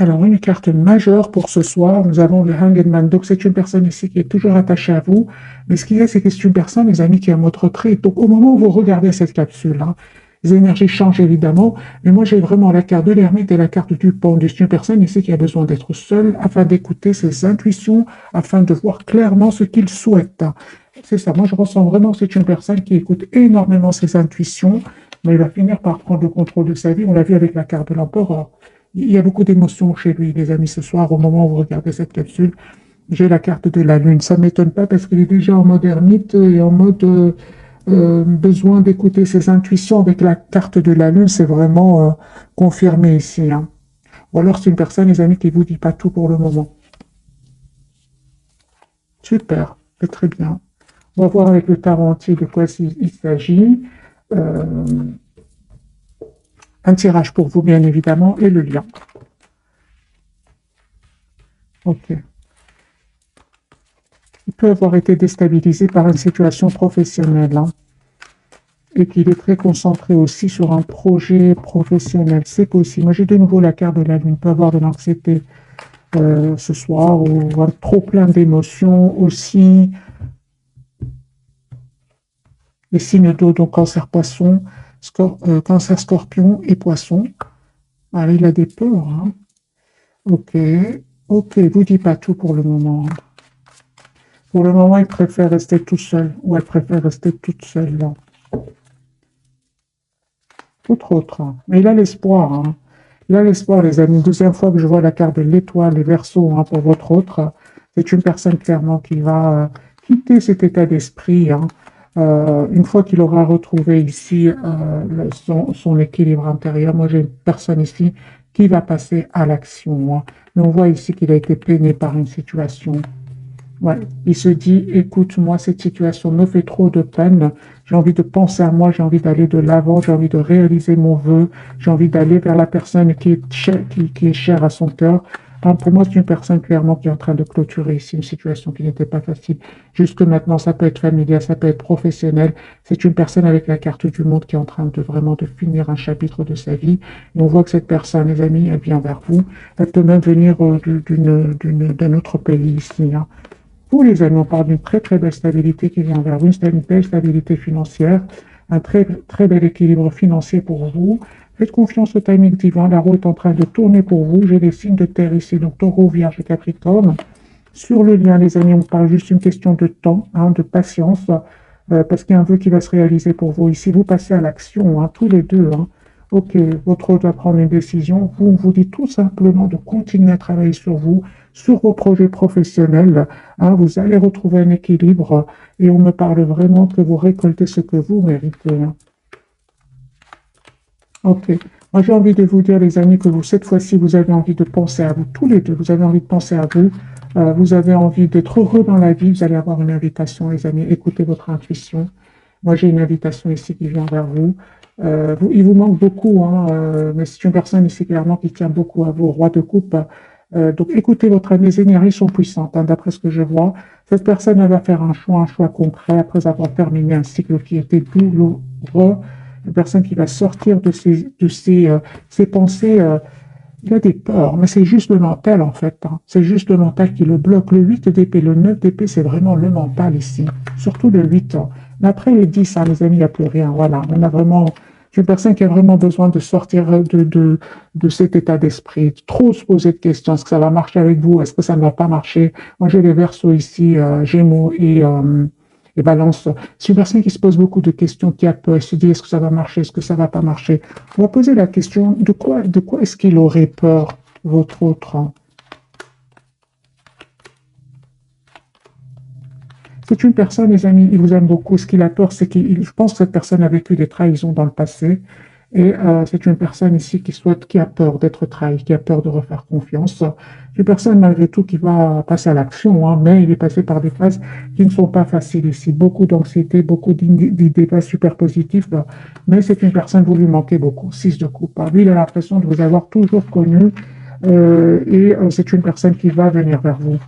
Alors, une carte majeure pour ce soir, nous avons le Hanged Man. Donc, c'est une personne ici qui est toujours attachée à vous. Mais ce qu'il y a, c'est que c'est une personne, les amis, qui est en mode retrait. Donc, au moment où vous regardez cette capsule, hein, les énergies changent évidemment. Mais moi, j'ai vraiment la carte de l'ermite et la carte du pendu. C'est une personne ici qui a besoin d'être seule afin d'écouter ses intuitions, afin de voir clairement ce qu'il souhaite. C'est ça. Moi, je ressens vraiment que c'est une personne qui écoute énormément ses intuitions, mais il va finir par prendre le contrôle de sa vie. On l'a vu avec la carte de l'empereur. Il y a beaucoup d'émotions chez lui, les amis, ce soir, au moment où vous regardez cette capsule. J'ai la carte de la Lune. Ça ne m'étonne pas parce qu'il est déjà en mode ermite et en mode besoin d'écouter ses intuitions. Avec la carte de la Lune, c'est vraiment confirmé ici, hein. Ou alors c'est une personne, les amis, qui ne vous dit pas tout pour le moment. Super, c'est très bien. On va voir avec le tarot entier de quoi il s'agit. Euh, un tirage pour vous, bien évidemment, et le lien. Ok. Il peut avoir été déstabilisé par une situation professionnelle, hein, et qu'il est très concentré aussi sur un projet professionnel. C'est possible. Moi, j'ai de nouveau la carte de la Lune. Il peut avoir de l'anxiété ce soir ou un trop plein d'émotions aussi. Les signes d'eau, donc cancer poisson, cancer scorpion et poisson. Ah, il a des peurs, hein. Ok, ok, vous dites pas tout pour le moment. Pour le moment, il préfère rester tout seul, ou elle préfère rester toute seule, là. Tout autre, hein. Mais il a l'espoir, hein. Il a l'espoir, les amis. Deuxième fois que je vois la carte de l'étoile, les versos, hein, pour votre autre. C'est une personne clairement qui va quitter cet état d'esprit, hein. Une fois qu'il aura retrouvé ici son équilibre intérieur, moi j'ai une personne ici qui va passer à l'action, hein. Mais on voit ici qu'il a été peiné par une situation. Ouais, il se dit, écoute, moi, cette situation me fait trop de peine. J'ai envie de penser à moi, j'ai envie d'aller de l'avant, j'ai envie de réaliser mon vœu, j'ai envie d'aller vers la personne qui est chère à son cœur. Hein, pour moi, c'est une personne clairement qui est en train de clôturer ici une situation qui n'était pas facile. Jusque maintenant, ça peut être familial, ça peut être professionnel. C'est une personne avec la carte du monde qui est en train de vraiment de finir un chapitre de sa vie. Et on voit que cette personne, les amis, elle vient vers vous. Elle peut même venir d'un autre pays ici, hein. Pour les amis, on parle d'une très très belle stabilité qui vient vers vous, une belle stabilité financière, un très très bel équilibre financier pour vous. Faites confiance au timing divin, la roue est en train de tourner pour vous. J'ai des signes de terre ici, donc Taureau, Vierge et Capricorne. Sur le lien, les amis, on parle juste d'une question de temps, hein, de patience, parce qu'il y a un vœu qui va se réaliser pour vous. Ici, vous passez à l'action, hein, tous les deux, hein. Ok, votre hôte va prendre une décision. Vous, on vous dit tout simplement de continuer à travailler sur vos projets professionnels, hein. Vous allez retrouver un équilibre et on me parle vraiment que vous récoltez ce que vous méritez, hein. Ok. Moi, j'ai envie de vous dire, les amis, que vous, cette fois-ci, vous avez envie de penser à vous, tous les deux. Vous avez envie de penser à vous. Vous avez envie d'être heureux dans la vie. Vous allez avoir une invitation, les amis. Écoutez votre intuition. Moi, j'ai une invitation ici qui vient vers vous. Il vous manque beaucoup, hein, mais c'est une personne ici clairement qui tient beaucoup à vous, roi de coupe. Donc, écoutez votre âme, les énergies sont puissantes, hein, d'après ce que je vois. Cette personne, elle va faire un choix concret après avoir terminé un cycle qui était douloureux. Une personne qui va sortir de ses pensées. Il a des peurs, mais c'est juste le mental en fait, hein. C'est juste le mental qui le bloque. Le 8 d'épée, le 9 d'épée, c'est vraiment le mental ici. Surtout le 8 ans. Mais après les 10, hein, les amis, il n'y a plus rien. Voilà, on a vraiment. C'est une personne qui a vraiment besoin de sortir de cet état d'esprit. Trop se poser de questions. Est-ce que ça va marcher avec vous? Est-ce que ça ne va pas marcher? Moi, j'ai les Verseaux ici, Gémeaux et Balance. C'est une personne qui se pose beaucoup de questions, qui a peur. Elle se dit, est-ce que ça va marcher? Est-ce que ça ne va pas marcher? On va poser la question, de quoi est-ce qu'il aurait peur, votre autre, hein? C'est une personne, les amis, il vous aime beaucoup. Ce qu'il a peur, c'est je pense que cette personne a vécu des trahisons dans le passé. Et c'est une personne ici qui a peur d'être trahi, qui a peur de refaire confiance. C'est une personne, malgré tout, qui va passer à l'action, hein, mais il est passé par des phases qui ne sont pas faciles ici. Beaucoup d'anxiété, beaucoup d'idées pas super positives. Mais c'est une personne, vous lui manquez beaucoup. 6 de coupe. Lui, il a l'impression de vous avoir toujours connu. C'est une personne qui va venir vers vous.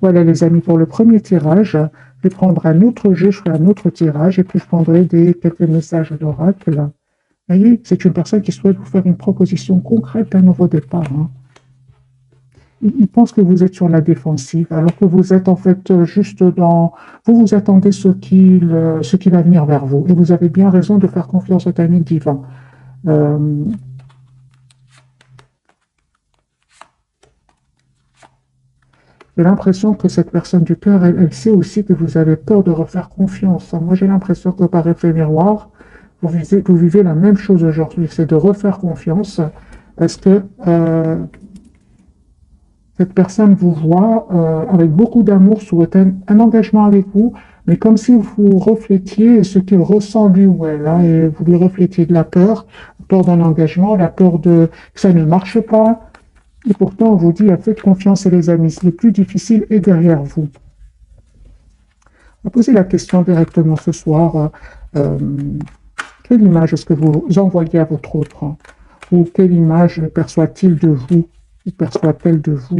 Voilà les amis pour le premier tirage. Je vais prendre un autre jeu, je ferai un autre tirage et puis je prendrai quelques messages d'oracle. Voyez, c'est une personne qui souhaite vous faire une proposition concrète d'un nouveau départ. Hein. Il pense que vous êtes sur la défensive, alors que vous êtes en fait juste dans... Vous vous attendez ce qui va venir vers vous. Et vous avez bien raison de faire confiance au timing divin. Euh, j'ai l'impression que cette personne du cœur, elle sait aussi que vous avez peur de refaire confiance. Moi, j'ai l'impression que par effet miroir, vous vivez la même chose aujourd'hui, c'est de refaire confiance parce que cette personne vous voit avec beaucoup d'amour, souhaite un engagement avec vous, mais comme si vous reflétiez ce qu'il ressent lui ou elle, hein, et vous lui reflétiez de la peur d'un engagement, la peur que ça ne marche pas. Et pourtant, on vous dit, faites confiance, les amis, le plus difficile est derrière vous. On va poser la question directement ce soir. Euh, quelle image est-ce que vous envoyez à votre autre, hein? Ou quelle image perçoit-il de vous? Ou perçoit-elle de vous?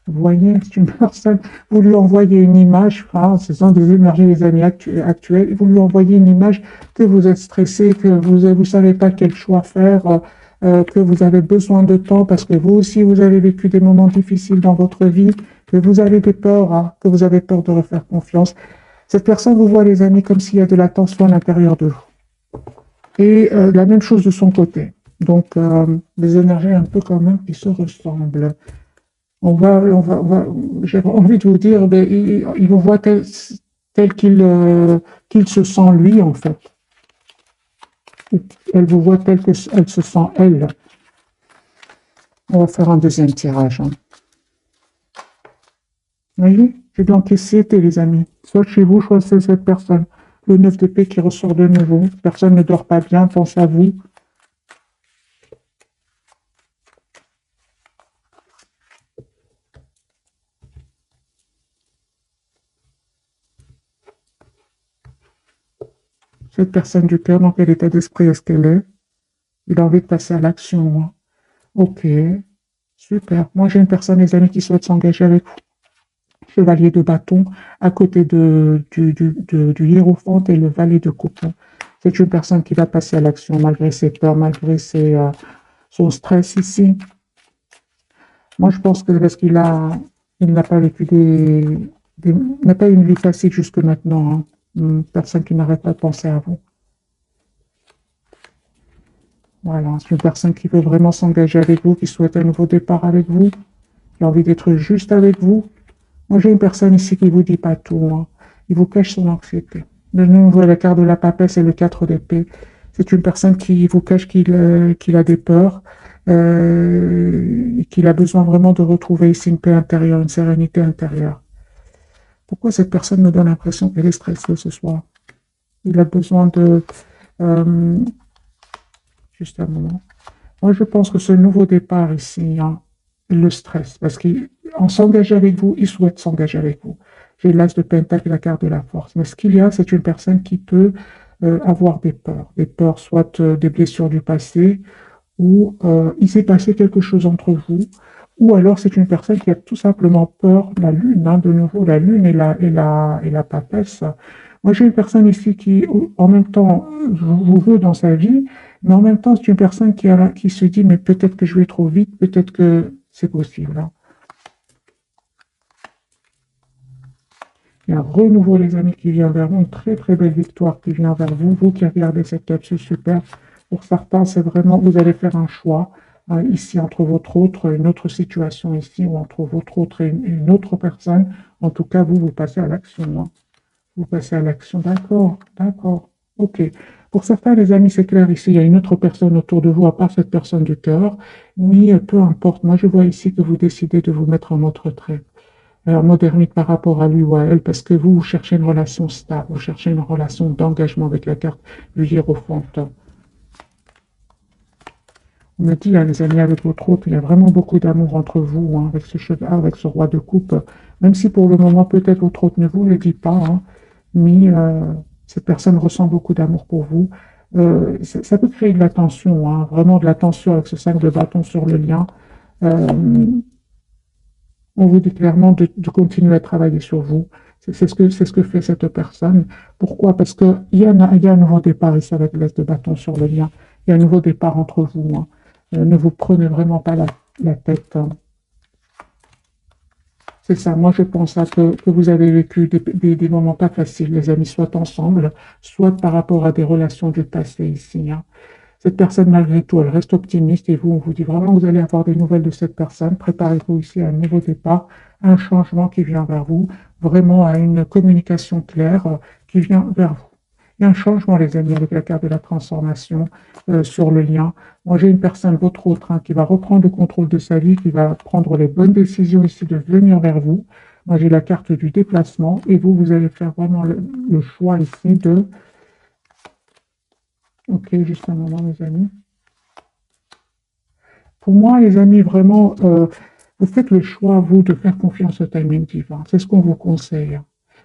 Vous voyez, c'est une personne, vous lui envoyez une image, hein, ce sont des énergies des amis actuels, vous lui envoyez une image que vous êtes stressé, que vous ne savez pas quel choix faire, que vous avez besoin de temps parce que vous aussi, vous avez vécu des moments difficiles dans votre vie, que vous avez des peurs, hein, que vous avez peur de refaire confiance. Cette personne vous voit, les amis, comme s'il y a de la tension à l'intérieur de vous. Et la même chose de son côté. Donc, des énergies un peu quand même qui se ressemblent. J'ai envie de vous dire, ben, il vous voit tel qu'il se sent lui, en fait. Elle vous voit tel qu'elle se sent elle. On va faire un deuxième tirage. Hein. Vous voyez, j'ai de l'anxiété, les amis. Soit chez vous, soit chez cette personne. Le 9 d'épée qui ressort de nouveau. Personne ne dort pas bien, pense à vous. Cette personne du cœur, dans quel état d'esprit est-ce qu'elle est? Il a envie de passer à l'action. Hein. Ok, super. Moi, j'ai une personne, les amis, qui souhaite s'engager avec vous. Chevalier de bâton, à côté du hiérophante et le valet de coupe. C'est une personne qui va passer à l'action malgré ses peurs, malgré son stress ici. Moi, je pense que parce il n'a pas vécu n'a pas eu une vie facile jusque maintenant. Hein. Une personne qui n'arrête pas de penser à vous. Voilà, c'est une personne qui veut vraiment s'engager avec vous, qui souhaite un nouveau départ avec vous, qui a envie d'être juste avec vous. Moi, j'ai une personne ici qui vous dit pas tout. Hein. Il vous cache son anxiété. De nouveau, la carte de la papesse et le 4 d'épée. C'est une personne qui vous cache qu'il a des peurs, qu'il a besoin vraiment de retrouver ici une paix intérieure, une sérénité intérieure. Pourquoi cette personne me donne l'impression qu'elle est stressée ce soir? Il a besoin de... juste un moment. Moi, je pense que ce nouveau départ ici, hein, le stress, parce qu'en s'engager avec vous, il souhaite s'engager avec vous. J'ai l'as de pentacle et la carte de la force. Mais ce qu'il y a, c'est une personne qui peut avoir des peurs, soit des blessures du passé, ou il s'est passé quelque chose entre vous, ou alors c'est une personne qui a tout simplement peur de la lune, hein, de nouveau la lune et la papesse. Moi, j'ai une personne ici qui, en même temps, vous veut dans sa vie, mais en même temps, c'est une personne qui se dit, mais peut-être que je vais trop vite, peut-être que c'est possible. Hein. Il y a un renouveau, les amis, qui vient vers vous, une très très belle victoire qui vient vers vous. Vous qui regardez cette capsule, super. Pour certains, c'est vraiment, vous allez faire un choix ici entre votre autre, une autre situation ici, ou entre votre autre et une autre personne. En tout cas, vous passez à l'action. Hein. Vous passez à l'action, d'accord, d'accord, ok. Pour certains, les amis, c'est clair, ici, il y a une autre personne autour de vous, à part cette personne du cœur, mais peu importe. Moi, je vois ici que vous décidez de vous mettre en mode retrait. Alors, modernité par rapport à lui ou à elle, parce que vous cherchez une relation stable, vous cherchez une relation d'engagement avec la carte du hiérophante. On me dit, hein, les amis, avec votre autre, il y a vraiment beaucoup d'amour entre vous, hein, avec ce cheval, avec ce roi de coupe, même si pour le moment, peut-être votre autre ne vous le dit pas, hein, mais cette personne ressent beaucoup d'amour pour vous. Ça peut créer de la tension, hein, vraiment de la tension avec ce 5 de bâton sur le lien. On vous dit clairement de continuer à travailler sur vous. C'est ce que fait cette personne. Pourquoi? Parce qu'il y a un nouveau départ ici avec l'as de bâton sur le lien. Il y a un nouveau départ entre vous. Hein. Ne vous prenez vraiment pas la tête. Hein. C'est ça, moi je pense que vous avez vécu des moments pas faciles, les amis, soit ensemble, soit par rapport à des relations du passé ici. Hein. Cette personne, malgré tout, elle reste optimiste et vous, on vous dit vraiment que vous allez avoir des nouvelles de cette personne. Préparez-vous ici à un nouveau départ, à un changement qui vient vers vous, vraiment à une communication claire qui vient vers vous. Il y a un changement, les amis, avec la carte de la transformation sur le lien. Moi, j'ai une personne, votre autre, hein, qui va reprendre le contrôle de sa vie, qui va prendre les bonnes décisions ici de venir vers vous. Moi, j'ai la carte du déplacement et vous, vous allez faire vraiment le choix ici de... Ok, juste un moment, mes amis. Pour moi, les amis, vraiment, vous faites le choix, vous, de faire confiance au timing divin. C'est ce qu'on vous conseille.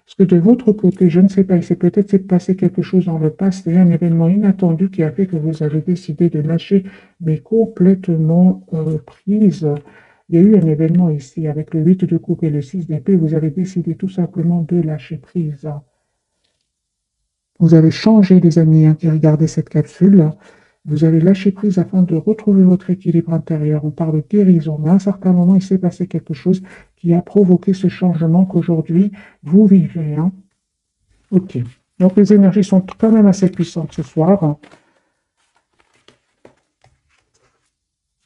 Parce que de votre côté, je ne sais pas, il s'est peut-être passé quelque chose dans le passé, un événement inattendu qui a fait que vous avez décidé de lâcher, mais complètement prise. Il y a eu un événement ici avec le 8 de coupe et le 6 d'épée. Vous avez décidé tout simplement de lâcher prise. Vous avez changé, les amis, hein, qui regardaient cette capsule. Vous avez lâché prise afin de retrouver votre équilibre intérieur. On parle de guérison, mais à un certain moment, il s'est passé quelque chose qui a provoqué ce changement qu'aujourd'hui, vous vivez. Hein. Ok. Donc, les énergies sont quand même assez puissantes ce soir.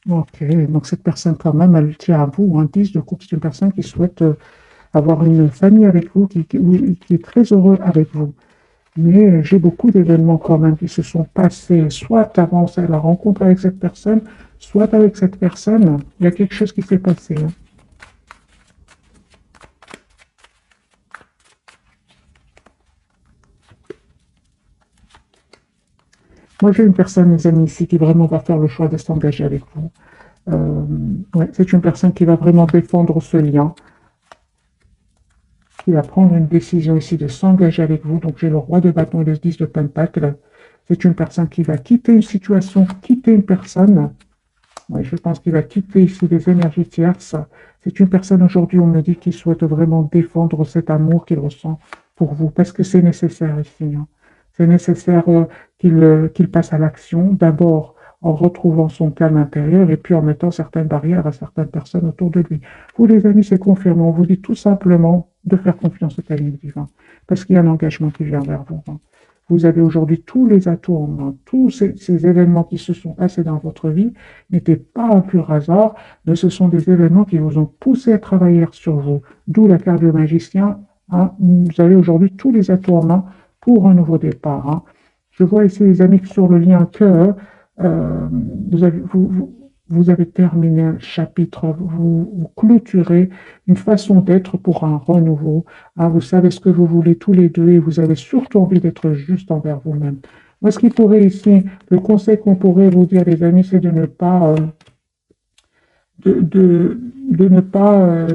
Ok. Donc, cette personne, quand même, elle tient à vous. Un 10 de coupe, c'est une personne qui souhaite avoir une famille avec vous, qui est très heureux avec vous. Mais j'ai beaucoup d'événements quand même qui se sont passés, soit avant la rencontre avec cette personne, soit avec cette personne, il y a quelque chose qui s'est passé. Hein. Moi, j'ai une personne, mes amis, ici, qui vraiment va faire le choix de s'engager avec vous. Euh, ouais, c'est une personne qui va vraiment défendre ce lien, qui va prendre une décision ici de s'engager avec vous. Donc, j'ai le roi de bâton et le 10 de pentacle. C'est une personne qui va quitter une situation, quitter une personne. Oui, je pense qu'il va quitter ici les énergies tierces. C'est une personne aujourd'hui, on me dit qu'il souhaite vraiment défendre cet amour qu'il ressent pour vous, parce que c'est nécessaire ici. Hein. C'est nécessaire qu'il passe à l'action, d'abord en retrouvant son calme intérieur et puis en mettant certaines barrières à certaines personnes autour de lui. Vous, les amis, c'est confirmé. On vous dit tout simplement de faire confiance au timing divin, parce qu'il y a un engagement qui vient vers vous. Hein. Vous avez aujourd'hui tous les atouts en main. Tous ces événements qui se sont passés dans votre vie n'étaient pas un pur hasard, mais ce sont des événements qui vous ont poussé à travailler sur vous. D'où la carte du magicien. Hein. Vous avez aujourd'hui tous les atouts en main pour un nouveau départ. Hein. Je vois ici, les amis, sur le lien que euh, vous avez terminé un chapitre, vous clôturez une façon d'être pour un renouveau. Hein. Vous savez ce que vous voulez tous les deux et vous avez surtout envie d'être juste envers vous-même. Moi, ce qui pourrait ici, le conseil qu'on pourrait vous dire, les amis, c'est de ne pas, de ne pas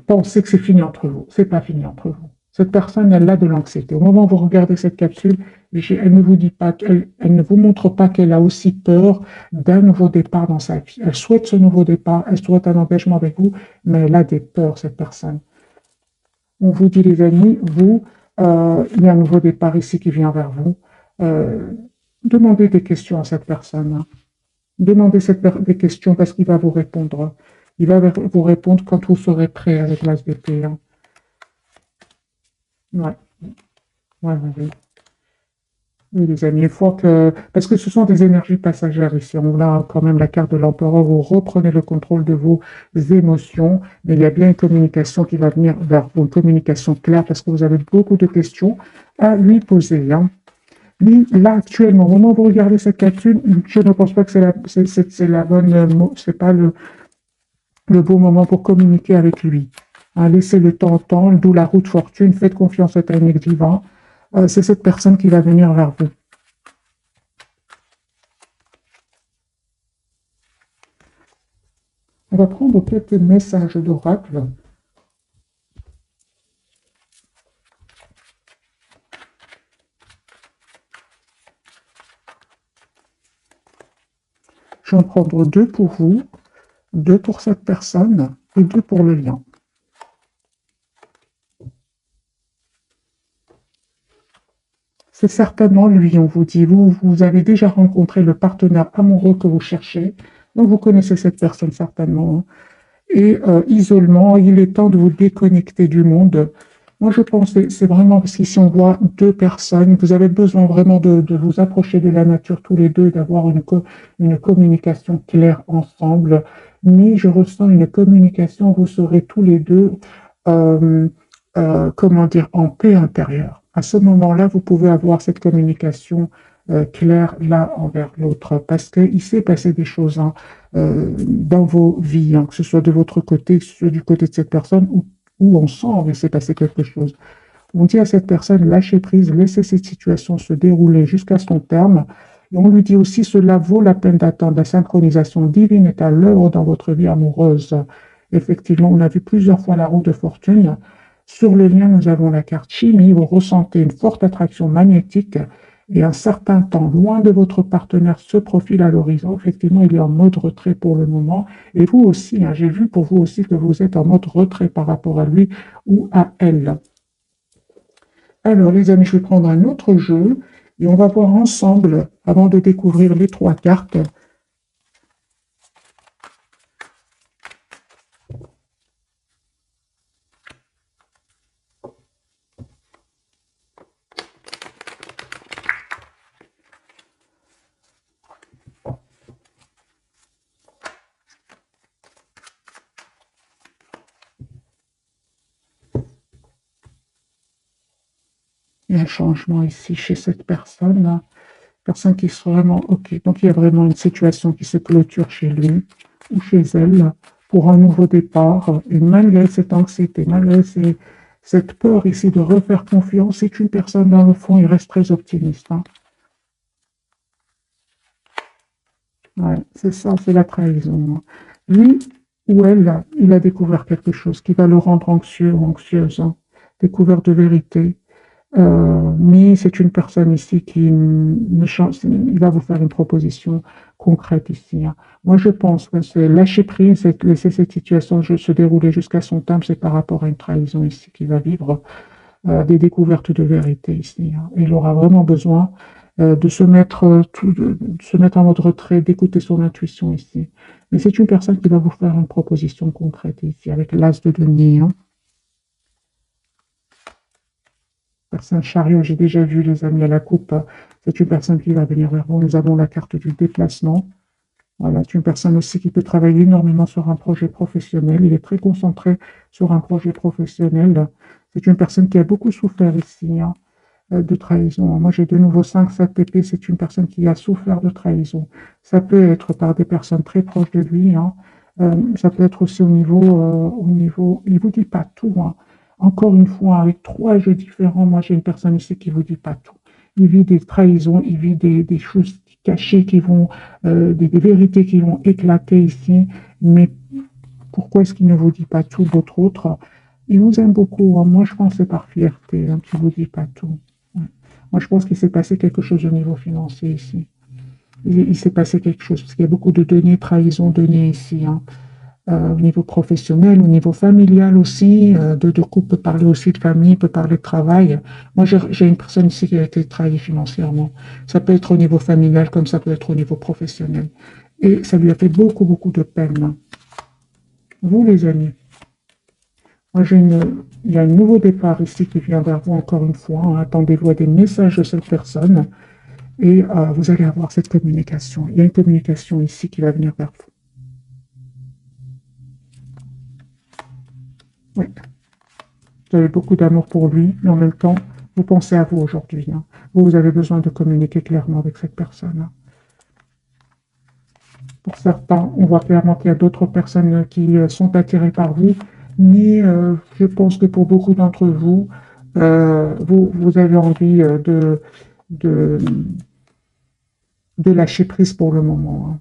penser que c'est fini entre vous. C'est pas fini entre vous. Cette personne, elle a de l'anxiété. Au moment où vous regardez cette capsule, elle ne vous dit pas, elle ne vous montre pas qu'elle a aussi peur d'un nouveau départ dans sa vie. Elle souhaite ce nouveau départ, elle souhaite un engagement avec vous, mais elle a des peurs, cette personne. On vous dit, les amis, vous, il y a un nouveau départ ici qui vient vers vous. Euh, Demandez des questions à cette personne. Hein. Demandez des questions parce qu'il va vous répondre. Il va vous répondre quand vous serez prêt avec l'as d'épée. Hein. Ouais, ouais, ouais, ouais. Oui, les amis, il faut que... Parce que ce sont des énergies passagères ici. On a quand même la carte de l'empereur. Vous reprenez le contrôle de vos émotions. Mais il y a bien une communication qui va venir vers vous, une communication claire parce que vous avez beaucoup de questions à lui poser. Hein. Lui, là, actuellement, au moment où vous regardez cette capsule, je ne pense pas que c'est la bonne, c'est pas le bon moment pour communiquer avec lui. Hein, laissez le temps au temps, d'où la route fortune, faites confiance au timing divin. C'est cette personne qui va venir vers vous. On va prendre quelques messages d'oracle. Je vais en prendre deux pour vous, deux pour cette personne et deux pour le lien. C'est certainement lui, on vous dit. Vous avez déjà rencontré le partenaire amoureux que vous cherchez, donc vous connaissez cette personne certainement, hein. Et isolement, il est temps de vous déconnecter du monde. Moi, je pense que c'est vraiment parce qu'ici, on voit deux personnes. Vous avez besoin vraiment de vous approcher de la nature tous les deux, d'avoir une communication claire ensemble. Mais je ressens une communication, vous serez tous les deux, euh, comment dire, en paix intérieure. À ce moment-là, vous pouvez avoir cette communication claire l'un envers l'autre parce qu'il s'est passé des choses, hein, dans vos vies, hein, que ce soit de votre côté, que ce soit du côté de cette personne ou ensemble, il s'est passé quelque chose. On dit à cette personne, lâchez prise, laissez cette situation se dérouler jusqu'à son terme. Et on lui dit aussi, cela vaut la peine d'attendre. La synchronisation divine est à l'œuvre dans votre vie amoureuse. Effectivement, on a vu plusieurs fois la roue de fortune. Sur le lien, nous avons la carte chimie. Vous ressentez une forte attraction magnétique et un certain temps loin de votre partenaire se profile à l'horizon. Effectivement, il est en mode retrait pour le moment. Et vous aussi, hein, j'ai vu pour vous aussi que vous êtes en mode retrait par rapport à lui ou à elle. Alors, les amis, je vais prendre un autre jeu et on va voir ensemble, avant de découvrir les trois cartes. Il y a un changement ici chez cette personne, personne qui sera vraiment OK. Donc, il y a vraiment une situation qui se clôture chez lui ou chez elle pour un nouveau départ. Et malgré cette anxiété, malgré cette peur ici de refaire confiance, c'est une personne, dans le fond, il reste très optimiste, hein. Ouais, c'est ça, c'est la trahison, hein. Lui ou elle, il a découvert quelque chose qui va le rendre anxieux ou anxieuse, hein. Découvert de vérité. Mais c'est une personne ici qui ne change, il va vous faire une proposition concrète ici, hein. Moi, je pense que c'est lâcher prise, c'est laisser cette situation se dérouler jusqu'à son terme, c'est par rapport à une trahison ici qu'il va vivre, des découvertes de vérité ici, hein. Il aura vraiment besoin de se mettre, de se mettre en mode retrait, d'écouter son intuition ici. Mais c'est une personne qui va vous faire une proposition concrète ici, avec l'as de denier, hein. Personne chariot, j'ai déjà vu les amis à la coupe. C'est une personne qui va venir vers vous. Nous avons la carte du déplacement. Voilà, c'est une personne aussi qui peut travailler énormément sur un projet professionnel. Il est très concentré sur un projet professionnel. C'est une personne qui a beaucoup souffert ici, hein, de trahison. Moi, j'ai de nouveau 5-7 épées. C'est une personne qui a souffert de trahison. Ça peut être par des personnes très proches de lui, hein. Ça peut être aussi il vous dit pas tout, hein. Encore une fois, avec trois jeux différents, moi, j'ai une personne ici qui vous dit pas tout. Il vit des trahisons, il vit des choses cachées qui vont, des vérités qui vont éclater ici. Mais pourquoi est-ce qu'il ne vous dit pas tout, votre autre? Il vous aime beaucoup, hein. Moi, je pense que c'est par fierté, hein, qu'il ne vous dit pas tout. Ouais. Moi, je pense qu'il s'est passé quelque chose au niveau financier ici. Il s'est passé quelque chose, parce qu'il y a beaucoup de deniers, trahison, deniers ici, hein. Au niveau professionnel, au niveau familial aussi, de couple peut parler aussi de famille, peut parler de travail. Moi, j'ai une personne ici qui a été trahie financièrement. Ça peut être au niveau familial comme ça peut être au niveau professionnel. Et ça lui a fait beaucoup, beaucoup de peine. Vous, les amis, moi, il y a un nouveau départ ici qui vient vers vous encore une fois, hein. Attendez-vous à des messages de cette personne et vous allez avoir cette communication. Il y a une communication ici qui va venir vers vous. Oui, vous avez beaucoup d'amour pour lui, mais en même temps, vous pensez à vous aujourd'hui, hein. Vous avez besoin de communiquer clairement avec cette personne, hein. Pour certains, on voit clairement qu'il y a d'autres personnes qui sont attirées par vous, mais je pense que pour beaucoup d'entre vous, vous avez envie de, de lâcher prise pour le moment, hein.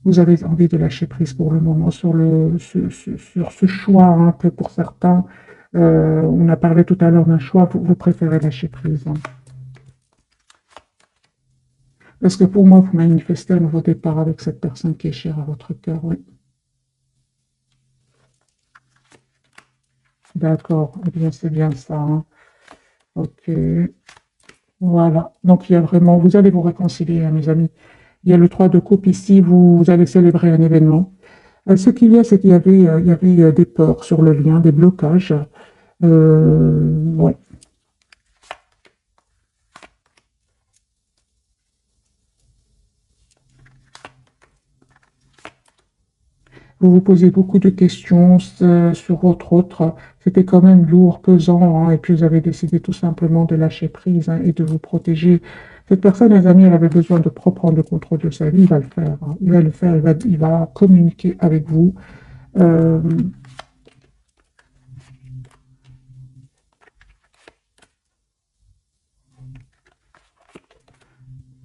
Vous avez envie de lâcher prise pour le moment sur ce choix, hein, que pour certains, on a parlé tout à l'heure d'un choix, vous préférez lâcher prise, hein. Parce que pour moi, vous manifestez un nouveau départ avec cette personne qui est chère à votre cœur, oui. D'accord, eh bien c'est bien ça, hein. Ok, Voilà. Donc, il y a vraiment, vous allez vous réconcilier, hein, mes amis. Il y a le 3 de coupe ici, vous allez célébrer un événement. Ce qu'il y a, c'est qu'il y avait des peurs sur le lien, des blocages. Ouais. Vous vous posez beaucoup de questions sur votre autre. C'était quand même lourd, pesant, hein, et puis vous avez décidé tout simplement de lâcher prise, hein, et de vous protéger. Cette personne, les amis, elle avait besoin de reprendre le contrôle de sa vie. Il va le faire, hein. Il va le faire. Il va communiquer avec vous. Euh,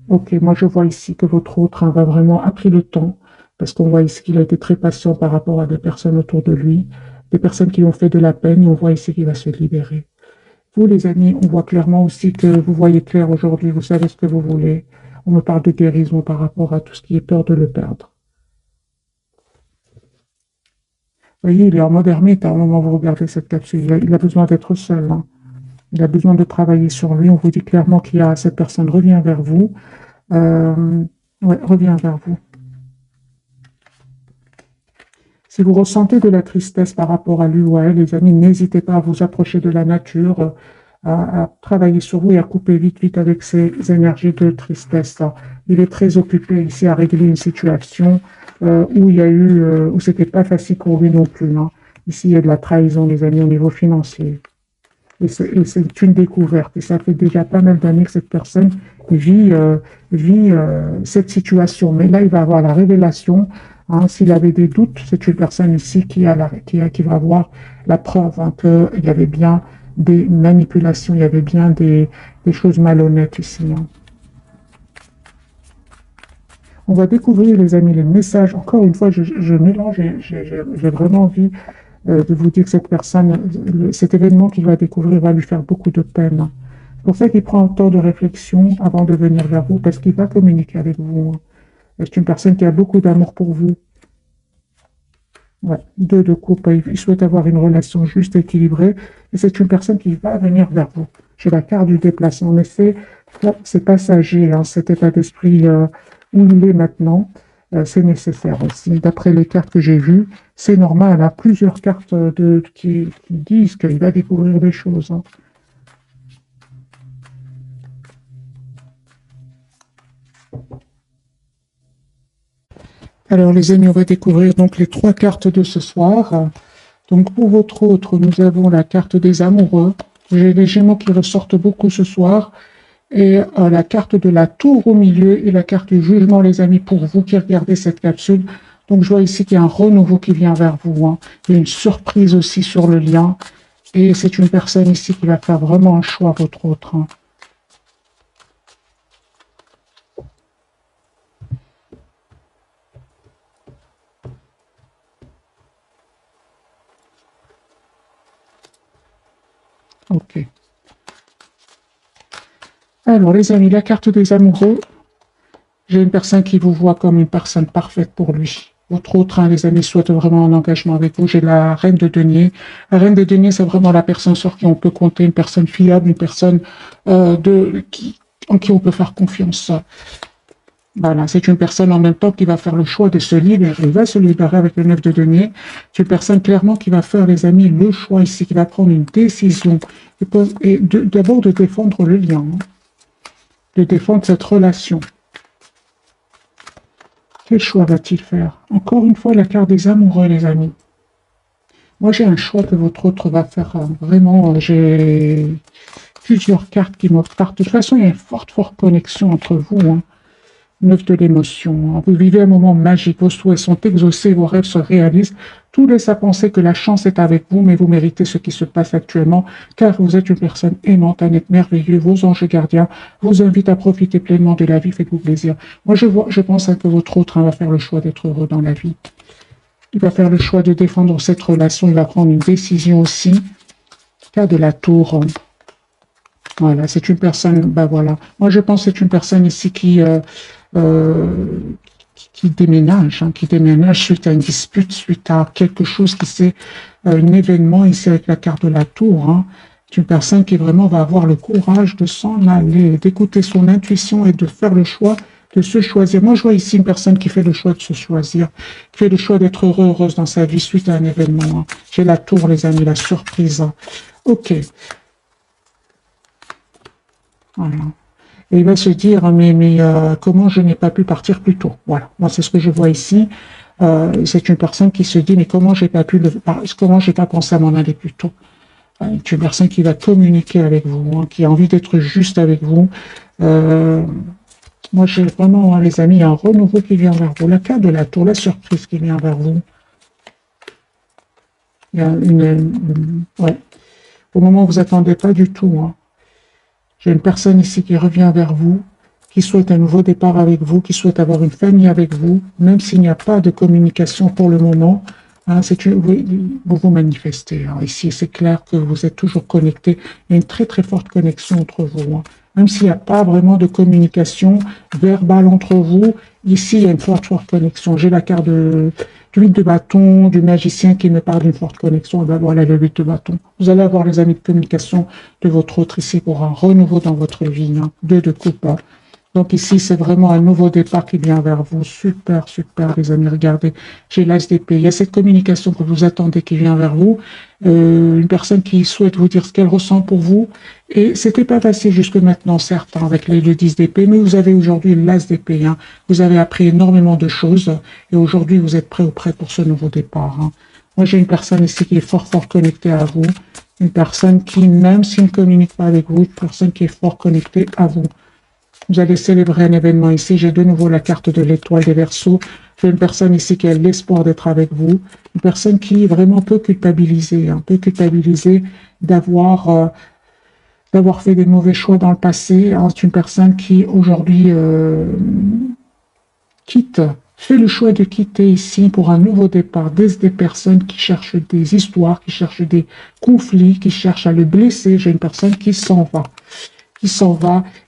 Ok, moi je vois ici que votre autre, hein, va vraiment a pris le temps, parce qu'on voit ici qu'il a été très patient par rapport à des personnes autour de lui, des personnes qui lui ont fait de la peine, et on voit ici qu'il va se libérer. Vous, les amis, on voit clairement aussi que vous voyez clair aujourd'hui, vous savez ce que vous voulez. On me parle de guérison par rapport à tout ce qui est peur de le perdre. Vous voyez, il est en mode ermite à un moment où vous regardez cette capsule. Il a besoin d'être seul, hein. Il a besoin de travailler sur lui. On vous dit clairement qu'il y a cette personne revient vers vous. Euh, ouais, revient vers vous. Si vous ressentez de la tristesse par rapport à lui ou à elle, les amis, n'hésitez pas à vous approcher de la nature, à travailler sur vous et à couper vite, vite avec ces énergies de tristesse. Il est très occupé ici à régler une situation où il y a eu, où c'était pas facile pour lui non plus, hein. Ici, il y a de la trahison, les amis, au niveau financier. Et c'est une découverte. Et ça fait déjà pas mal d'années que cette personne vit, cette situation. Mais là, il va avoir la révélation. Hein. S'il avait des doutes, c'est une personne ici qui va avoir la preuve, hein, qu'il y avait bien des manipulations, il y avait bien des choses malhonnêtes ici, hein. On va découvrir, les amis, les messages. Encore une fois, je mélange, j'ai vraiment envie de vous dire que cette personne, cet événement qu'il va découvrir va lui faire beaucoup de peine. C'est pour ça qu'il prend un temps de réflexion avant de venir vers vous, parce qu'il va communiquer avec vous. C'est une personne qui a beaucoup d'amour pour vous. Ouais. Deux de coupe, il souhaite avoir une relation juste, équilibrée, et c'est une personne qui va venir vers vous. J'ai la carte du déplacement. En effet, c'est passager, hein, cet état d'esprit où il est maintenant, c'est nécessaire aussi. D'après les cartes que j'ai vues, c'est normal. Il y a plusieurs cartes qui disent qu'il va découvrir des choses, hein. Alors les amis, on va découvrir donc les trois cartes de ce soir. Donc pour votre autre, nous avons la carte des amoureux. J'ai les Gémeaux qui ressortent beaucoup ce soir. Et la carte de la tour au milieu et la carte du jugement, les amis, pour vous qui regardez cette capsule. Donc je vois ici qu'il y a un renouveau qui vient vers vous, hein. Il y a une surprise aussi sur le lien. Et c'est une personne ici qui va faire vraiment un choix, votre autre, hein. Ok. Alors les amis, la carte des amoureux. J'ai une personne qui vous voit comme une personne parfaite pour lui. Votre autre, hein, les amis, souhaite vraiment un engagement avec vous. J'ai la reine de denier. La reine de denier, c'est vraiment la personne sur qui on peut compter, une personne fiable, une personne en qui on peut faire confiance. Voilà, c'est une personne en même temps qui va faire le choix de se libérer. Il va se libérer avec le 9 de denier. C'est une personne clairement qui va faire, les amis, le choix ici, qui va prendre une décision. Et d'abord de défendre le lien, hein, de défendre cette relation. Quel choix va-t-il faire? Encore une fois, la carte des amoureux, les amis. Moi, j'ai un choix que votre autre va faire. Vraiment, j'ai plusieurs cartes qui me partent. De toute façon, il y a une forte, forte connexion entre vous, hein. 9 de l'émotion, hein. Vous vivez un moment magique. Vos souhaits sont exaucés, vos rêves se réalisent. Tout laisse à penser que la chance est avec vous, mais vous méritez ce qui se passe actuellement, car vous êtes une personne aimante, un être merveilleux. Vos anges gardiens vous invitent à profiter pleinement de la vie. Faites-vous plaisir. Moi, je pense que votre autre, hein, va faire le choix d'être heureux dans la vie. Il va faire le choix de défendre cette relation. Il va prendre une décision aussi. Cas de la tour. Voilà, c'est une personne, ben voilà. Moi, je pense que c'est une personne ici euh, qui déménage, hein, qui déménage suite à une dispute, suite à quelque chose qui c'est un événement ici avec la carte de la tour, hein. C'est une personne qui vraiment va avoir le courage de s'en aller, d'écouter son intuition et de faire le choix de se choisir. Moi, je vois ici une personne qui fait le choix de se choisir, qui fait le choix d'être heureuse dans sa vie suite à un événement. J'ai la tour, les amis, la surprise. Ok, voilà. Et il va se dire, mais comment je n'ai pas pu partir plus tôt? Voilà, moi c'est ce que je vois ici. C'est une personne qui se dit, mais comment j'ai pas pensé à m'en aller plus tôt? C'est une personne qui va communiquer avec vous, qui a envie d'être juste avec vous. Euh, Moi, j'ai vraiment, les amis, un renouveau qui vient vers vous. La carte de la tour, la surprise qui vient vers vous. Il y a ouais, au moment où vous attendez pas du tout. Hein. J'ai une personne ici qui revient vers vous, qui souhaite un nouveau départ avec vous, qui souhaite avoir une famille avec vous, même s'il n'y a pas de communication pour le moment. Hein, vous manifestez. Hein. Ici, c'est clair que vous êtes toujours connectés. Il y a une très très forte connexion entre vous. Hein. Même s'il n'y a pas vraiment de communication verbale entre vous, ici, il y a une forte forte connexion. J'ai la carte du 8 de bâton, du magicien qui me parle d'une forte connexion. Et ben voilà le 8 de bâton. Vous allez avoir les amis de communication de votre autre ici pour un renouveau dans votre vie. Hein. 2 de coupe. Hein. Donc ici, c'est vraiment un nouveau départ qui vient vers vous. Super, super, les amis. Regardez, j'ai l'As d'épée. Il y a cette communication que vous attendez qui vient vers vous. Une personne qui souhaite vous dire ce qu'elle ressent pour vous. Et c'était pas facile jusque maintenant, certes, hein, avec le 10 d'épée, mais vous avez aujourd'hui l'As d'épée. Hein. Vous avez appris énormément de choses. Et aujourd'hui, vous êtes prêt ou prêt pour ce nouveau départ. Hein. Moi, j'ai une personne ici qui est fort, fort connectée à vous. Une personne qui, même s'il ne communique pas avec vous, une personne qui est fort connectée à vous. Vous allez célébrer un événement ici. J'ai de nouveau la carte de l'étoile des Verseaux. J'ai une personne ici qui a l'espoir d'être avec vous. Une personne qui vraiment peut culpabiliser, peut culpabiliser d'avoir d'avoir fait des mauvais choix dans le passé. C'est une personne qui aujourd'hui quitte, fait le choix de quitter ici pour un nouveau départ. Des personnes qui cherchent des histoires, qui cherchent des conflits, qui cherchent à le blesser. J'ai une personne qui s'en va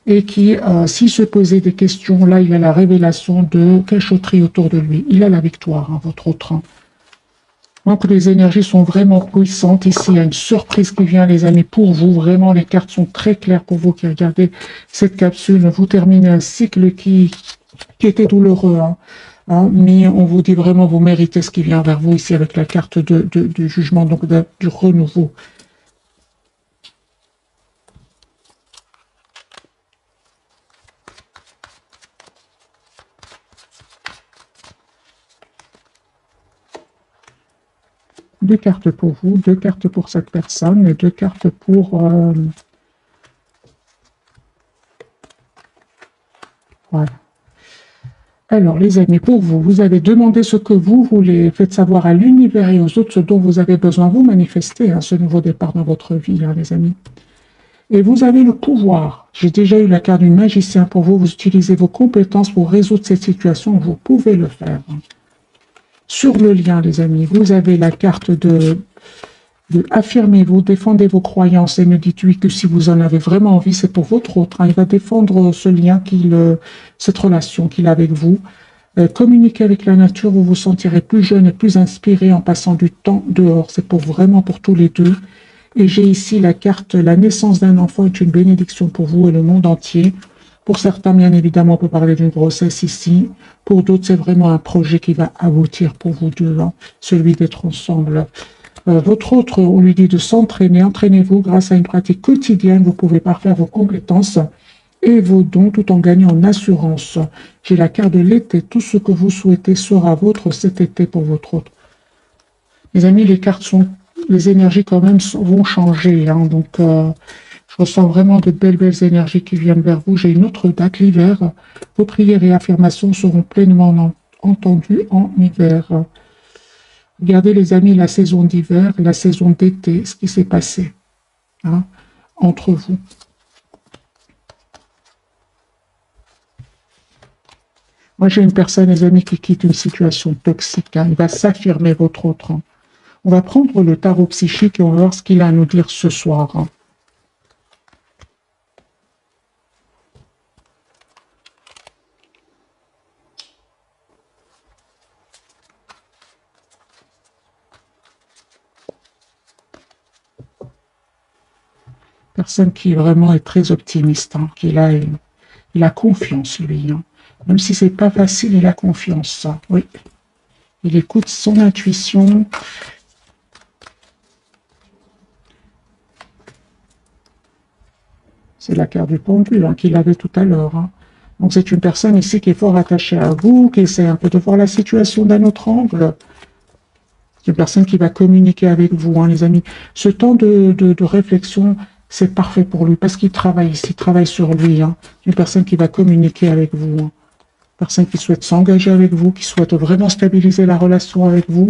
et qui, s'il se posait des questions, là, il a la révélation de cachotterie autour de lui. Il a la victoire, hein, votre autre. Hein. Donc, les énergies sont vraiment puissantes. Ici, il y a une surprise qui vient, les amis, pour vous. Vraiment, les cartes sont très claires pour vous qui regardez cette capsule. Vous terminez un cycle qui était douloureux. Hein. Hein, mais on vous dit vraiment, vous méritez ce qui vient vers vous ici avec la carte du jugement, donc du renouveau. Deux cartes pour vous, deux cartes pour cette personne et deux cartes pour... voilà. Alors, les amis, pour vous, vous avez demandé ce que vous voulez, faites savoir à l'univers et aux autres ce dont vous avez besoin. Vous manifestez ce nouveau départ dans votre vie, hein, les amis. Et vous avez le pouvoir. J'ai déjà eu la carte du magicien pour vous. Vous utilisez vos compétences pour résoudre cette situation. Vous pouvez le faire. Sur le lien, les amis, vous avez la carte de affirmez-vous, défendez vos croyances et ne dites oui que si vous en avez vraiment envie, c'est pour votre autre. Hein. Il va défendre ce lien, cette relation qu'il a avec vous. Communiquez avec la nature, vous vous sentirez plus jeune et plus inspiré en passant du temps dehors. C'est pour vraiment pour tous les deux. Et j'ai ici la carte, la naissance d'un enfant est une bénédiction pour vous et le monde entier. Pour certains, bien évidemment, on peut parler d'une grossesse ici. Pour d'autres, c'est vraiment un projet qui va aboutir pour vous deux, hein, celui d'être ensemble. Votre autre, on lui dit de s'entraîner. Entraînez-vous grâce à une pratique quotidienne. Vous pouvez parfaire vos compétences et vos dons tout en gagnant en assurance. J'ai la carte de l'été. Tout ce que vous souhaitez sera vôtre cet été pour votre autre. Les amis, les énergies quand même vont changer. Hein, donc, je ressens vraiment de belles, belles énergies qui viennent vers vous. J'ai une autre date, l'hiver. Vos prières et affirmations seront pleinement entendues en hiver. Regardez les amis, la saison d'hiver, la saison d'été, ce qui s'est passé hein, entre vous. Moi, j'ai une personne, les amis, qui quitte une situation toxique. Hein. Il va s'affirmer votre autre. Hein. On va prendre le tarot psychique et on va voir ce qu'il a à nous dire ce soir. Hein. Personne qui vraiment est très optimiste, hein, il a confiance, lui. Hein. Même si c'est pas facile, il a confiance. Ça. Oui. Il écoute son intuition. C'est la carte du pendu hein, qu'il avait tout à l'heure. Hein. Donc c'est une personne ici qui est fort attachée à vous, qui essaie un peu de voir la situation d'un autre angle. C'est une personne qui va communiquer avec vous, hein, les amis. Ce temps de réflexion, c'est parfait pour lui parce qu'il travaille ici, il travaille sur lui. Hein. Une personne qui va communiquer avec vous. Hein. Une personne qui souhaite s'engager avec vous, qui souhaite vraiment stabiliser la relation avec vous.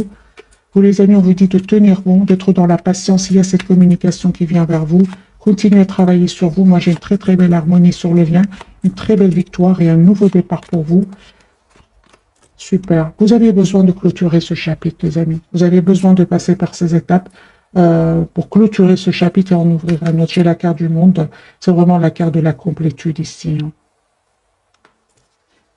Vous, les amis, on vous dit de tenir bon, d'être dans la patience. Il y a cette communication qui vient vers vous. Continuez à travailler sur vous. Moi, j'ai une très, très belle harmonie sur le lien, une très belle victoire et un nouveau départ pour vous. Super. Vous avez besoin de clôturer ce chapitre, les amis. Vous avez besoin de passer par ces étapes pour clôturer ce chapitre et en ouvrir un autre. J'ai la carte du monde. C'est vraiment la carte de la complétude ici. Hein.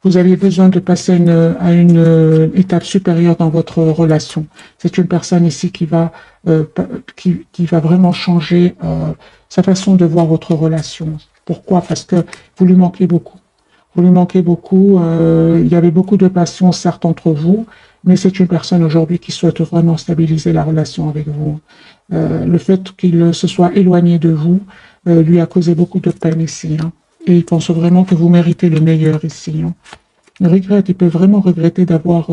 Vous avez besoin de passer à une étape supérieure dans votre relation. C'est une personne ici qui va vraiment changer sa façon de voir votre relation. Pourquoi? Parce que vous lui manquez beaucoup. Vous lui manquez beaucoup. Il y avait beaucoup de passion, certes, entre vous, mais c'est une personne aujourd'hui qui souhaite vraiment stabiliser la relation avec vous. Le fait qu'il se soit éloigné de vous lui a causé beaucoup de peine ici. Hein. Et il pense vraiment que vous méritez le meilleur ici. Hein. Il regrette, il peut vraiment regretter d'avoir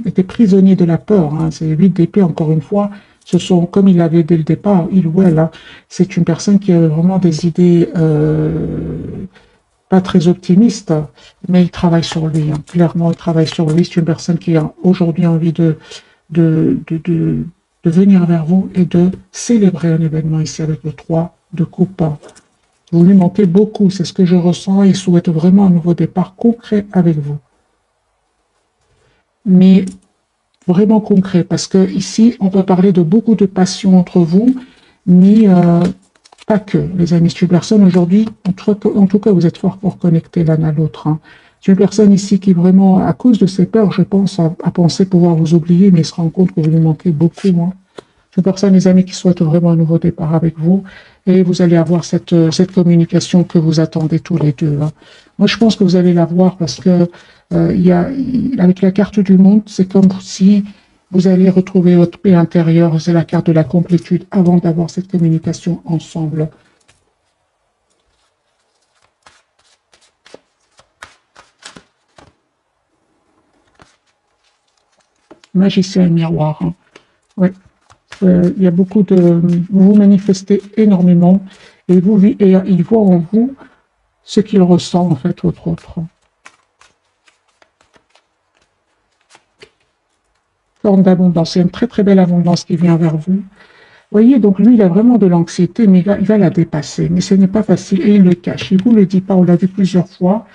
été prisonnier de la peur. Hein. C'est 8 d'épée, encore une fois. Ce sont, comme il l'avait dès le départ, il ou elle, hein, c'est une personne qui a vraiment des idées pas très optimistes, mais il travaille sur lui. Hein. Clairement, il travaille sur lui. C'est une personne qui a aujourd'hui envie de venir vers vous et de célébrer un événement ici avec le 3 de coupe. Vous lui manquez beaucoup, c'est ce que je ressens. Il souhaite vraiment un nouveau départ concret avec vous. Mais vraiment concret, parce que ici, on peut parler de beaucoup de passion entre vous, mais pas que, les amis. C'est une personne aujourd'hui, en tout cas, vous êtes fort connectés l'un à l'autre. Hein. C'est une personne ici qui vraiment, à cause de ses peurs, je pense, a pensé pouvoir vous oublier, mais il se rend compte que vous lui manquez beaucoup. Hein. C'est une personne, les amis, qui souhaite vraiment un nouveau départ avec vous. Et vous allez avoir cette communication que vous attendez tous les deux. Hein. Moi, je pense que vous allez l'avoir parce que avec la carte du monde, c'est comme si vous allez retrouver votre paix intérieure. C'est la carte de la complétude avant d'avoir cette communication ensemble. Magicien et miroir. Hein. Oui. Il y a beaucoup de... Vous vous manifestez énormément et il voit en vous ce qu'il ressent, en fait, votre autre. Forme d'abondance. Il y a une très, très belle abondance qui vient vers vous. Vous voyez, donc lui, il a vraiment de l'anxiété, mais il va la dépasser. Mais ce n'est pas facile et il le cache. Il ne vous le dit pas, on l'a vu plusieurs fois.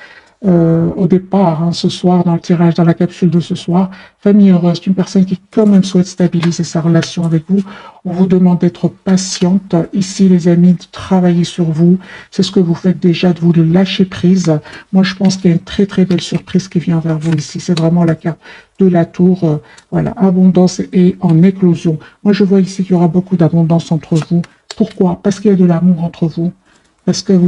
Au départ, hein, ce soir, dans le tirage, dans la capsule de ce soir, famille heureuse, une personne qui quand même souhaite stabiliser sa relation avec vous. On vous demande d'être patiente. Ici, les amis, de travailler sur vous. C'est ce que vous faites déjà, de vous de lâcher prise. Moi, je pense qu'il y a une très, très belle surprise qui vient vers vous ici. C'est vraiment la carte de la tour. Voilà, abondance et en éclosion. Moi, je vois ici qu'il y aura beaucoup d'abondance entre vous. Pourquoi? Parce qu'il y a de l'amour entre vous. Parce que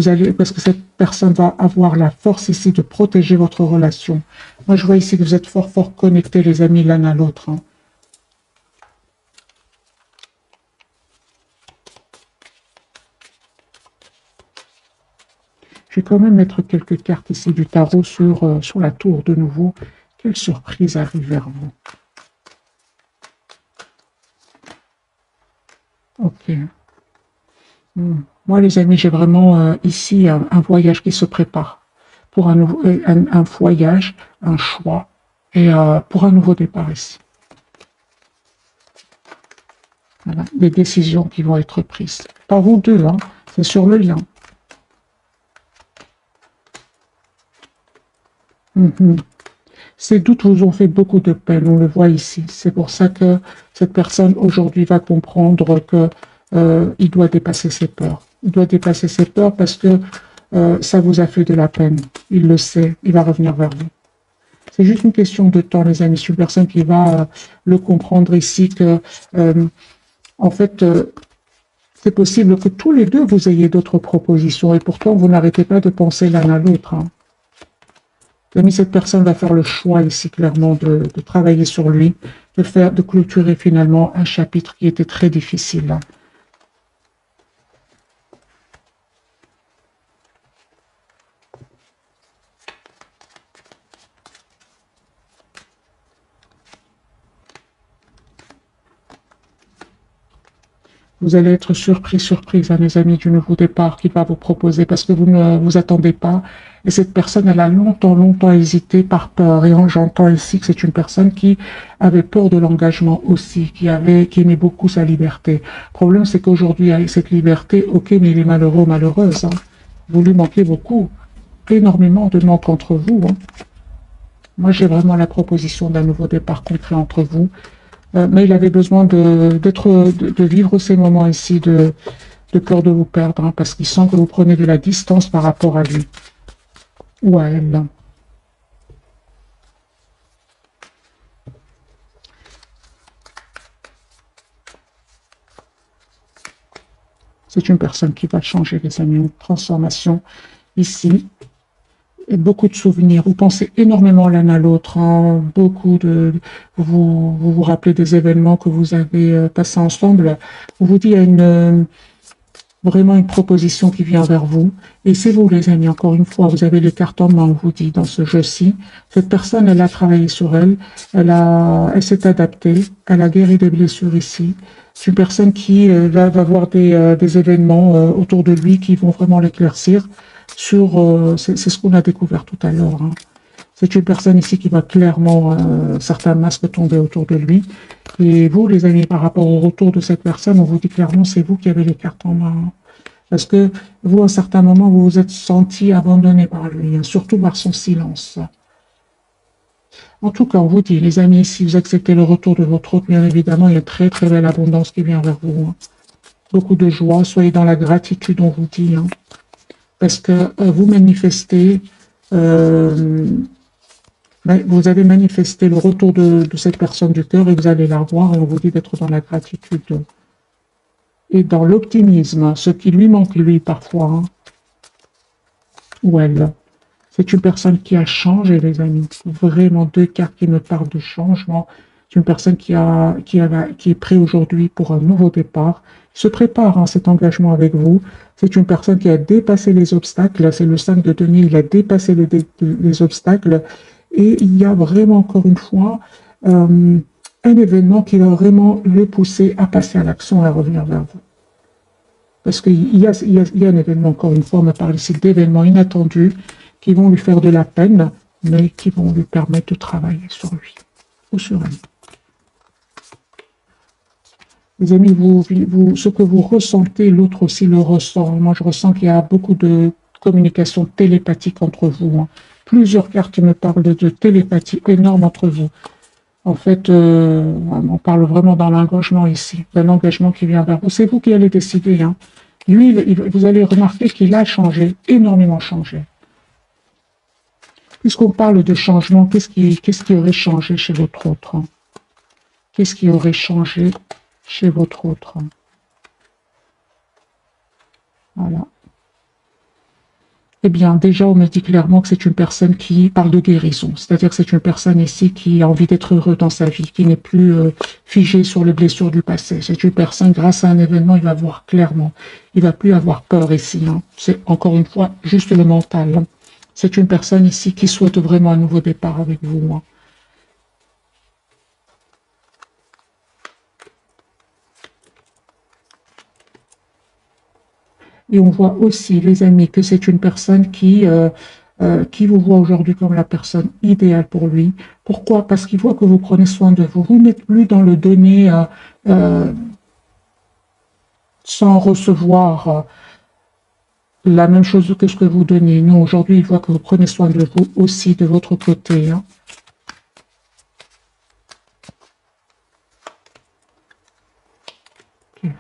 cette personne va avoir la force ici de protéger votre relation. Moi, je vois ici que vous êtes fort connectés, les amis, l'un à l'autre. Hein. Je vais quand même mettre quelques cartes ici du tarot sur la tour de nouveau. Quelle surprise arrive vers vous? Ok. Moi, les amis, j'ai vraiment ici un voyage qui se prépare. Pour un voyage, un choix, et pour un nouveau départ ici. Voilà, des décisions qui vont être prises. Pas vous deux, hein, c'est sur le lien. Ces doutes vous ont fait beaucoup de peine, on le voit ici. C'est pour ça que cette personne aujourd'hui va comprendre que il doit dépasser ses peurs. Il doit dépasser ses peurs parce que ça vous a fait de la peine. Il le sait, il va revenir vers vous. C'est juste une question de temps, les amis. C'est une personne qui va le comprendre ici que, en fait, C'est possible que tous les deux, vous ayez d'autres propositions et pourtant, vous n'arrêtez pas de penser l'un à l'autre. Hein. Mais cette personne va faire le choix ici, clairement, de travailler sur lui, de clôturer finalement un chapitre qui était très difficile. Hein. Vous allez être surprise, hein, mes amis, du nouveau départ qu'il va vous proposer parce que vous ne vous attendez pas. Et cette personne, elle a longtemps hésité par peur. Et j'entends ici que c'est une personne qui avait peur de l'engagement aussi, qui aimait beaucoup sa liberté. Le problème, c'est qu'aujourd'hui, avec cette liberté, ok, mais il est malheureux, malheureuse. Hein. Vous lui manquez beaucoup, énormément de manque entre vous. Hein. Moi, j'ai vraiment la proposition d'un nouveau départ concret entre vous. Mais il avait besoin de vivre ces moments ici de peur de vous perdre, hein, parce qu'il sent que vous prenez de la distance par rapport à lui ou à elle. C'est une personne qui va changer, les amis, une transformation ici. Et beaucoup de souvenirs. Vous pensez énormément l'un à l'autre. Hein, vous rappelez des événements que vous avez passés ensemble. Vous vous dites, il y a vraiment une proposition qui vient vers vous. Et c'est vous, les amis, encore une fois, vous avez les cartes en main, on vous dit, dans ce jeu-ci. Cette personne, elle a travaillé sur elle, elle s'est adaptée, elle a guéri des blessures ici. C'est une personne qui va avoir des événements autour de lui qui vont vraiment l'éclaircir c'est ce qu'on a découvert tout à l'heure. Hein. C'est une personne ici qui va clairement, certains masques tomber autour de lui. Et vous, les amis, par rapport au retour de cette personne, on vous dit clairement, c'est vous qui avez les cartes en main. Parce que vous, à un certain moment, vous vous êtes senti abandonné par lui, hein, surtout par son silence. En tout cas, on vous dit, les amis, si vous acceptez le retour de votre hôte, bien évidemment, il y a une très très belle abondance qui vient vers vous. Hein. Beaucoup de joie, soyez dans la gratitude, on vous dit. Hein. Parce que vous manifestez, vous avez manifesté le retour de cette personne du cœur et vous allez la voir et on vous dit d'être dans la gratitude et dans l'optimisme, ce qui lui manque lui parfois, hein, ou elle. C'est une personne qui a changé, les amis. Vraiment deux cartes qui me parlent de changement. C'est une personne qui est prête aujourd'hui pour un nouveau départ. Il se prépare à cet engagement avec vous. C'est une personne qui a dépassé les obstacles. C'est le 5 de denier. Il a dépassé les obstacles. Et il y a vraiment, encore une fois, un événement qui va vraiment le pousser à passer à l'action et à revenir vers vous. Parce qu'il y a un événement, encore une fois, on me parle ici d'événements inattendus qui vont lui faire de la peine, mais qui vont lui permettre de travailler sur lui ou sur elle. Les amis, ce que vous ressentez, l'autre aussi le ressent. Moi, je ressens qu'il y a beaucoup de communication télépathique entre vous. Hein. Plusieurs cartes me parlent de télépathie énorme entre vous. En fait, on parle vraiment d'un engagement ici, d'un engagement qui vient vers vous. C'est vous qui allez décider. Hein. Lui, vous allez remarquer qu'il a changé, énormément changé. Puisqu'on parle de changement, qu'est-ce qui aurait changé chez votre autre? Hein? Qu'est-ce qui aurait changé chez votre autre? Hein? Voilà. Eh bien, déjà, on me dit clairement que c'est une personne qui parle de guérison. C'est-à-dire que c'est une personne ici qui a envie d'être heureux dans sa vie, qui n'est plus figée sur les blessures du passé. C'est une personne, grâce à un événement, il va voir clairement. Il va plus avoir peur ici. Hein. C'est encore une fois juste le mental. Hein. C'est une personne ici qui souhaite vraiment un nouveau départ avec vous. Hein. Et on voit aussi, les amis, que c'est une personne qui vous voit aujourd'hui comme la personne idéale pour lui. Pourquoi? Parce qu'il voit que vous prenez soin de vous. Vous n'êtes plus dans le donner sans recevoir la même chose que ce que vous donnez. Non, aujourd'hui, il voit que vous prenez soin de vous aussi de votre côté. Hein. Okay.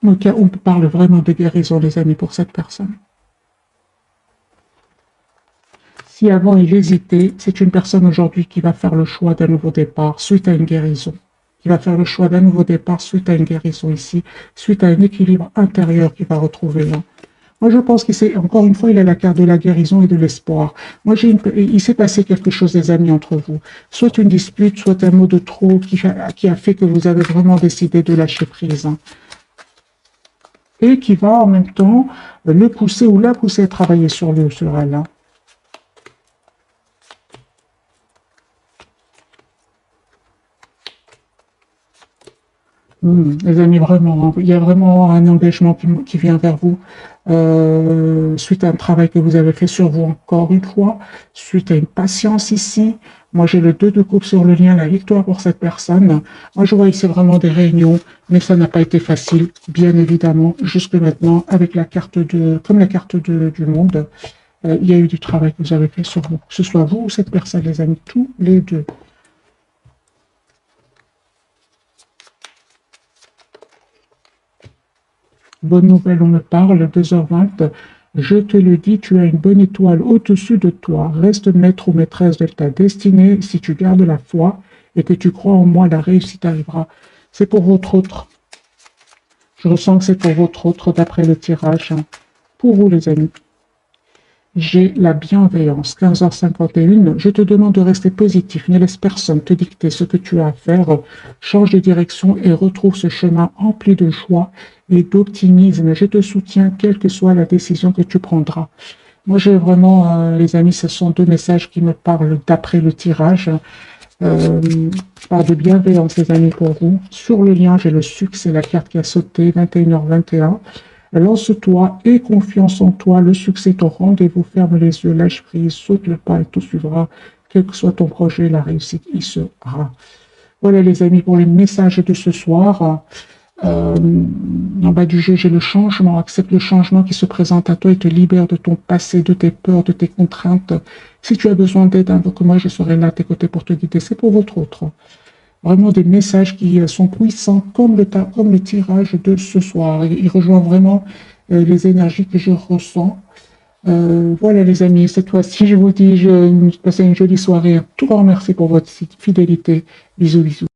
Ok, on parle vraiment de guérison, les amis, pour cette personne. Si avant il hésitait, c'est une personne aujourd'hui qui va faire le choix d'un nouveau départ suite à une guérison. Qui va faire le choix d'un nouveau départ suite à une guérison ici, suite à un équilibre intérieur qu'il va retrouver là. Moi, je pense qu'il s'est, encore une fois, il a la carte de la guérison et de l'espoir. Moi, il s'est passé quelque chose, les amis, entre vous. Soit une dispute, soit un mot de trop qui a fait que vous avez vraiment décidé de lâcher prise, hein. Et qui va en même temps le pousser ou la pousser à travailler sur elle, hein. Les amis, vraiment, hein, il y a vraiment un engagement qui vient vers vous suite à un travail que vous avez fait sur vous encore une fois, suite à une patience ici. Moi, j'ai le 2 de coupe sur le lien, la victoire pour cette personne. Moi, je vois ici vraiment des réunions, mais ça n'a pas été facile, bien évidemment, jusque maintenant, avec la carte comme la carte du monde. Il y a eu du travail que vous avez fait sur vous, que ce soit vous ou cette personne, les amis, tous les deux. Bonne nouvelle, on me parle, 2h20. Je te le dis, tu as une bonne étoile au-dessus de toi. Reste maître ou maîtresse de ta destinée. Si tu gardes la foi et que tu crois en moi, la réussite arrivera. C'est pour votre autre. Je ressens que c'est pour votre autre d'après le tirage, hein. Pour vous, les amis. J'ai la bienveillance. 15h51. Je te demande de rester positif. Ne laisse personne te dicter ce que tu as à faire. Change de direction et retrouve ce chemin empli de joie et d'optimisme. Je te soutiens, quelle que soit la décision que tu prendras. Moi, j'ai vraiment, les amis, ce sont deux messages qui me parlent d'après le tirage. Je parle de bienveillance, les amis, pour vous. Sur le lien, j'ai le succès, la carte qui a sauté, 21h21. Lance-toi et confiance en toi. Le succès est au rendez-vous. Ferme les yeux, lâche prise, saute le pas et tout suivra. Quel que soit ton projet, la réussite y sera. Voilà, les amis, pour les messages de ce soir. En bas du jeu, j'ai le changement. Accepte le changement qui se présente à toi et te libère de ton passé, de tes peurs, de tes contraintes. Si tu as besoin d'aide, invoque-moi, je serai là à tes côtés pour te guider. C'est pour votre autre. Vraiment des messages qui sont puissants comme le tirage de ce soir. Il rejoint vraiment les énergies que je ressens. Voilà les amis, cette fois-ci, je vous dis, passez une jolie soirée. Un tout grand merci pour votre fidélité. Bisous, bisous.